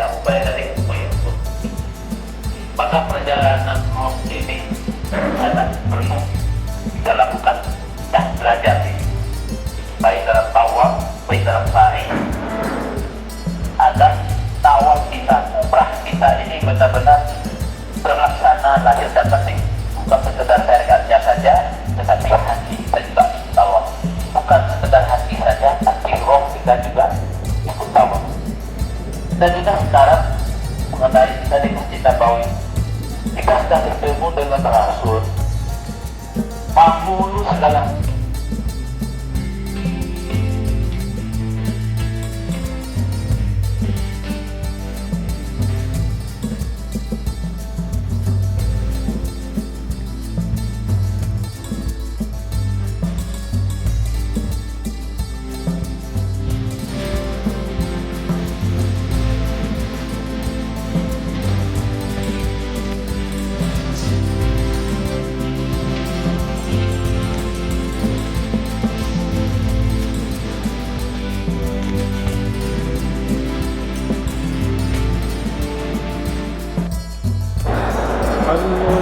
upaya dari untuk maka perjalanan Roh ini sangat perlu kita lakukan dan belajar ini baik dalam tawaf, baik dalam sa'i, agar tawaf kita, umrah kita ini benar-benar terlaksana lahir dan batin, bukan sekedar syariatnya saja, tetapi hati kita juga tawaf, bukan sekedar hati saja, tapi roh kita juga ikut tawaf. Dan juga sekarang mengenai tadi kita bawa, jika sudah bertemu dengan Rasul, mampu segala Halo.